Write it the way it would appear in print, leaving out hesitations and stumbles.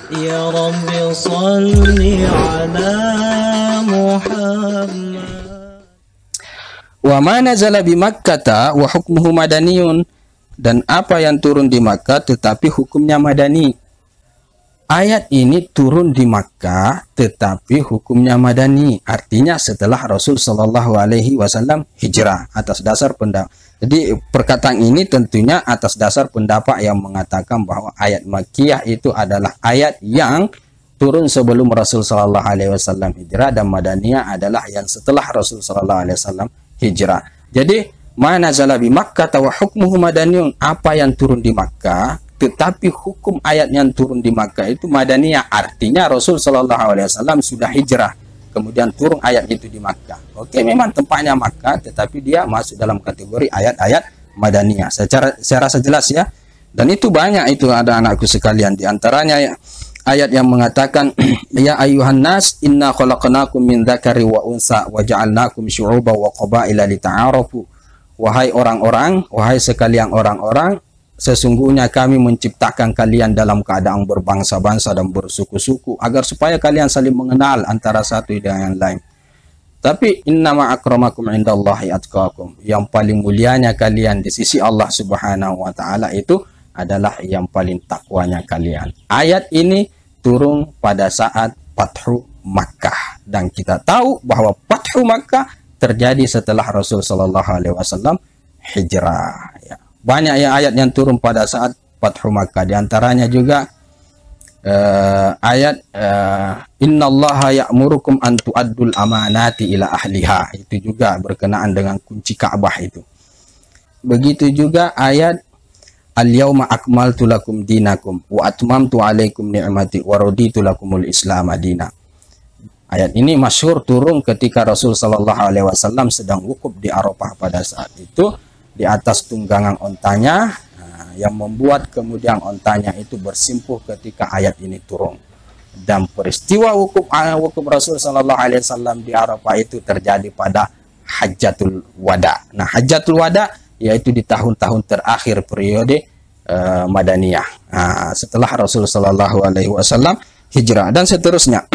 Ya Rabbi salli ala Muhammad. Wa ma nazala bi Makkah wa hukmuhu madaniyun, dan apa yang turun di Makkah tetapi hukumnya madani. Ayat ini turun di Makkah tetapi hukumnya madani, artinya setelah Rasul Shallallahu Alaihi Wasallam hijrah, atas dasar pendapat. Jadi perkataan ini tentunya atas dasar pendapat yang mengatakan bahwa ayat Makkiyah itu adalah ayat yang turun sebelum Rasul Shallallahu Alaihi Wasallam hijrah, dan madaniyah adalah yang setelah Rasul Shallallahu Alaihi Wasallam hijrah. Jadi mana nazala bi Makkah wa hukmuhu madaniyun, apa yang turun di Makkah tetapi hukum ayat yang turun di Makkah itu madaniyah, artinya Rasul Shallallahu Alaihi Wasallam sudah hijrah kemudian turun ayat itu di Makkah. Oke, memang tempatnya Makkah tetapi dia masuk dalam kategori ayat-ayat madaniyah. Saya rasa jelas ya. Dan itu banyak, itu ada anakku sekalian, di antaranya ya, ayat yang mengatakan ya ayuhan nas inna khalaqnakum min dzakari wa unsa wa ja'alnakum syu'uban wa qabaila lita'arafu. Wahai orang-orang, wahai sekalian orang-orang, sesungguhnya kami menciptakan kalian dalam keadaan berbangsa-bangsa dan bersuku-suku agar supaya kalian saling mengenal antara satu dengan yang lain. Tapi innama akramakum indallahi atqakum, yang paling mulianya kalian di sisi Allah Subhanahu wa taala itu adalah yang paling takwanya kalian. Ayat ini turun pada saat Fathu Makkah, dan kita tahu bahwa Fathu Makkah terjadi setelah Rasul Shallallahu Alaihi Wasallam hijrah. Ya. Banyak yang ayat yang turun pada saat Fathu Makkah, di antaranya juga ayat innallaha ya'murukum an tu'addul amanati ila ahliha, itu juga berkenaan dengan kunci Ka'bah itu. Begitu juga ayat al-yauma akmaltu lakum dinakum wa atmamtu alaikum ni'mati wa raditu lakumul islam madina. Ayat ini masyhur turun ketika Rasul Shallallahu Alaihi Wasallam sedang wukuf di Arafah pada saat itu, di atas tunggangan ontanya, yang membuat kemudian ontanya itu bersimpuh ketika ayat ini turun. Dan peristiwa wukuf Rasul Shallallahu Alaihi Wasallam di Arafah itu terjadi pada Hajjatul Wada. Nah, Hajjatul Wada yaitu di tahun-tahun terakhir periode Madaniyah, setelah Rasul Shallallahu Alaihi Wasallam hijrah, dan seterusnya.